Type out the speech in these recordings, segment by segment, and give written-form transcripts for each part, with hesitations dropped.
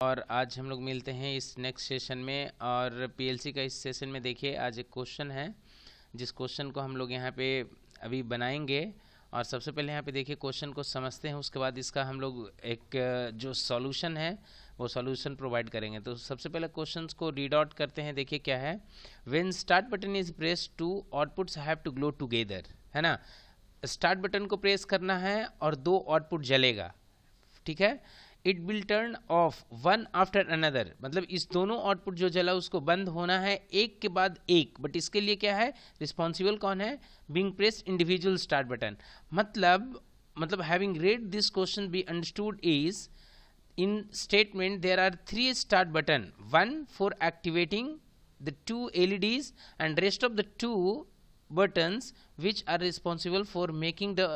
और आज हम लोग मिलते हैं इस नेक्स्ट सेशन में। और पीएलसी का इस सेशन में देखिए आज एक क्वेश्चन है, जिस क्वेश्चन को हम लोग यहाँ पे अभी बनाएंगे। और सबसे पहले यहाँ पे देखिए क्वेश्चन को समझते हैं, उसके बाद इसका हम लोग एक जो सॉल्यूशन है वो सॉल्यूशन प्रोवाइड करेंगे। तो सबसे पहले क्वेश्चंस को रीड आउट करते हैं। देखिए क्या है, when start button is press two outputs have to glow together, है ना। स्टार्ट बटन को प्रेस करना है और दो आउटपुट जलेगा, ठीक है। It will turn off one after another, मतलब इस दोनों आउटपुट जो जला उसको बंद होना है एक के बाद एक। बट इसके लिए क्या है, रिस्पॉन्सिबल कौन है, being pressed individual start button. मतलब having read this question be understood is, in statement there are 3 start button, one for activating the 2 LEDs and rest of the 2 buttons which are responsible for making the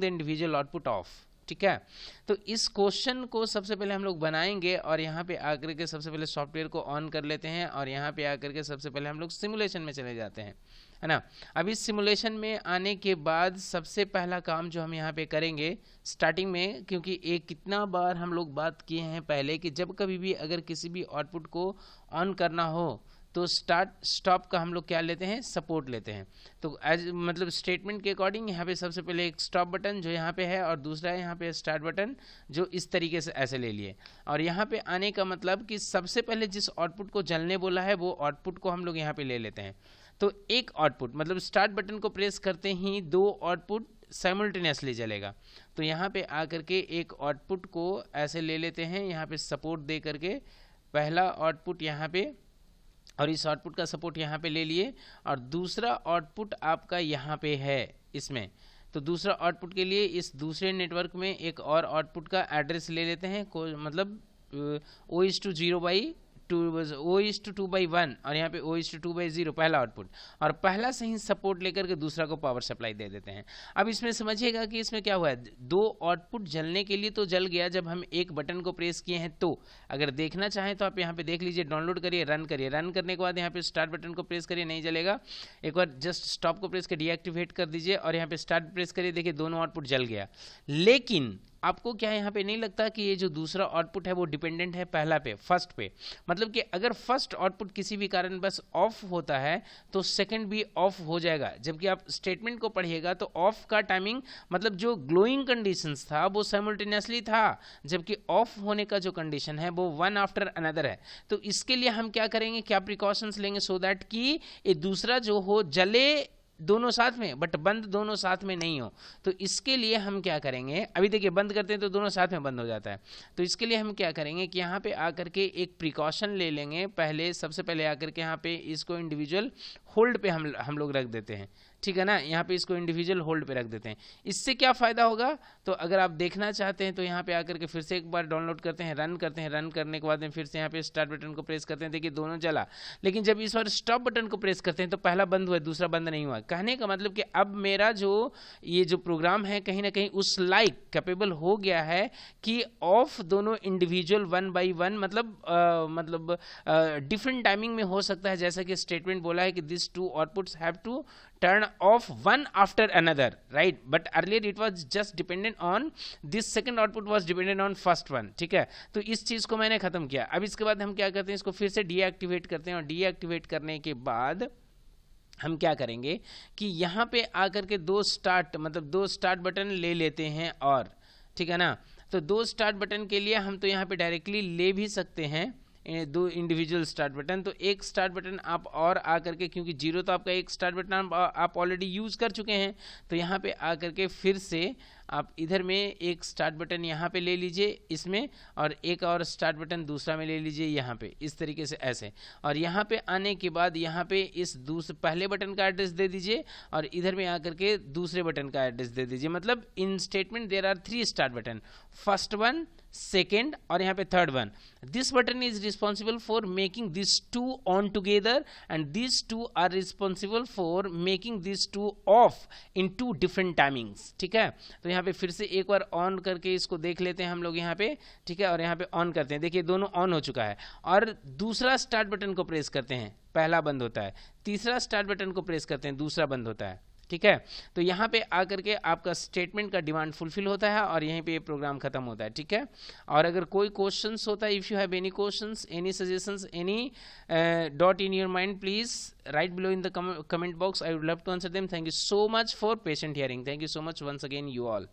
individual output off, ठीक है। तो इस question को सबसे पहले हम लोग बनाएंगे और यहाँ पे आकर के सबसे पहले सॉफ्टवेयर को ऑन कर लेते हैं और यहाँ पे आकर के सबसे पहले हम लोग सिमुलेशन में चले जाते हैं, है ना। अब इस सिमुलेशन में आने के बाद सबसे पहला काम जो हम यहाँ पे करेंगे स्टार्टिंग में, क्योंकि एक कितना बार हम लोग बात किए हैं पहले कि जब कभी भी अगर किसी भी आउटपुट को ऑन करना हो तो स्टार्ट स्टॉप का हम लोग क्या लेते हैं, सपोर्ट लेते हैं। तो एज मतलब स्टेटमेंट के अकॉर्डिंग यहाँ पे सबसे पहले एक स्टॉप बटन जो यहाँ पे है और दूसरा है यहाँ पे स्टार्ट बटन जो इस तरीके से ऐसे ले लिए। और यहाँ पे आने का मतलब कि सबसे पहले जिस आउटपुट को जलने बोला है वो आउटपुट को हम लोग यहाँ पे ले लेते हैं। तो एक आउटपुट मतलब स्टार्ट बटन को प्रेस करते ही दो आउटपुट साइमल्टेनियसली जलेगा। तो यहाँ पे आकर के एक आउटपुट को ऐसे ले लेते हैं, यहाँ पे सपोर्ट दे करके पहला आउटपुट यहाँ पे और इस आउटपुट का सपोर्ट यहाँ पे ले लिए और दूसरा आउटपुट आपका यहाँ पे है इसमें। तो दूसरा आउटपुट के लिए इस दूसरे नेटवर्क में एक और आउटपुट का एड्रेस ले लेते हैं, मतलब O:2/1 और यहाँ पे O:2/0 पहला आउटपुट, और पहला से ही सपोर्ट लेकर के दूसरा को पावर सप्लाई दे देते हैं। अब इसमें समझिएगा कि इसमें क्या हुआ है, दो आउटपुट जलने के लिए तो जल गया जब हम एक बटन को प्रेस किए हैं। तो अगर देखना चाहें तो आप यहाँ पे देख लीजिए, डाउनलोड करिए, रन करिए, रन करने के बाद यहाँ पे स्टार्ट बटन को प्रेस करिए, नहीं जलेगा। एक बार जस्ट स्टॉप को प्रेस कर डीएक्टिवेट कर दीजिए और यहाँ पे स्टार्ट प्रेस करिए, देखिए दोनों आउटपुट जल गया। लेकिन आपको क्या यहाँ पे नहीं लगता कि ये जो दूसरा आउटपुट है वो डिपेंडेंट है पहला पे, फर्स्ट पे। मतलब कि अगर फर्स्ट आउटपुट किसी भी कारण बस ऑफ होता है तो सेकंड भी ऑफ हो जाएगा। जबकि आप स्टेटमेंट को पढ़िएगा तो ऑफ का टाइमिंग मतलब जो ग्लोइंग कंडीशंस था वो साइमल्टेनियसली था, जबकि ऑफ होने का जो कंडीशन है वो वन आफ्टर अनदर है। तो इसके लिए हम क्या करेंगे, क्या प्रिकॉशंस लेंगे सो दैट कि ये दूसरा जो हो जले दोनों साथ में बट बंद दोनों साथ में नहीं हो। तो इसके लिए हम क्या करेंगे, अभी देखिए बंद करते हैं तो दोनों साथ में बंद हो जाता है। तो इसके लिए हम क्या करेंगे कि यहाँ पे आकर के एक प्रिकॉशन ले लेंगे। पहले सबसे पहले आकर के यहाँ पे इसको इंडिविजुअल होल्ड पे हम लोग रख देते हैं, ठीक है ना। यहाँ पे इसको इंडिविजुअल होल्ड पे रख देते हैं। इससे क्या फ़ायदा होगा, तो अगर आप देखना चाहते हैं तो यहाँ पे आकर के फिर से एक बार डाउनलोड करते हैं, रन करते हैं, रन करने के बाद में फिर से यहाँ पे स्टार्ट बटन को प्रेस करते हैं, देखिए दोनों जला। लेकिन जब इस बार स्टॉप बटन को प्रेस करते हैं तो पहला बंद हुआ, दूसरा बंद नहीं हुआ। कहने का मतलब कि अब मेरा जो ये जो प्रोग्राम है कहीं ना कहीं उस लाइक कैपेबल हो गया है कि ऑफ दोनों इंडिविजुअल वन बाई वन मतलब डिफरेंट टाइमिंग में हो सकता है। जैसा कि स्टेटमेंट बोला है कि this two outputs have to turn off one after another, right? But earlier it was just dependent on this second output was dependent on first one, ठीक है। तो इस चीज़ को मैंने ख़त्म किया। अब इसके बाद हम क्या करते हैं, इसको फिर से डीएक्टिवेट करते हैं और डीएक्टिवेट करने के बाद हम क्या करेंगे कि यहाँ पे आकर के दो स्टार्ट बटन ले लेते हैं और, ठीक है ना। तो दो स्टार्ट बटन के लिए हम तो यहाँ पे डायरेक्टली ले भी सकते हैं दो इंडिविजुअल स्टार्ट बटन। तो एक स्टार्ट बटन आप और आकर के, क्योंकि जीरो तो आपका एक स्टार्ट बटन आप ऑलरेडी यूज़ कर चुके हैं, तो यहाँ पे आकर के फिर से आप इधर में एक स्टार्ट बटन यहाँ पे ले लीजिए इसमें, और एक और स्टार्ट बटन दूसरा में ले लीजिए यहाँ पे, इस तरीके से ऐसे। और यहाँ पे आने के बाद यहाँ पे इस पहले बटन का एड्रेस दे दीजिए और इधर में आकर के दूसरे बटन का एड्रेस दे दीजिए। मतलब in statement there are 3 start button, first one, second और यहाँ पे third one. This button is responsible for making this two on together and this two are responsible for making this two off in 2 different timings, ठीक है। तो यहाँ पे फिर से एक बार ऑन करके इसको देख लेते हैं हम लोग यहाँ पे, ठीक है। और यहाँ पे ऑन करते हैं, देखिए दोनों ऑन हो चुका है। और दूसरा स्टार्ट बटन को प्रेस करते हैं, पहला बंद होता है। तीसरा स्टार्ट बटन को प्रेस करते हैं, दूसरा बंद होता है, ठीक है। तो यहाँ पे आकर के आपका स्टेटमेंट का डिमांड फुलफिल होता है और यहीं पे ये प्रोग्राम खत्म होता है, ठीक है। और अगर कोई क्वेश्चंस होता है, if you have any questions, any suggestions, any doubt in your mind, please write below in the comment box, I would love to answer them. Thank you so much for patient hearing, thank you so much once again you all.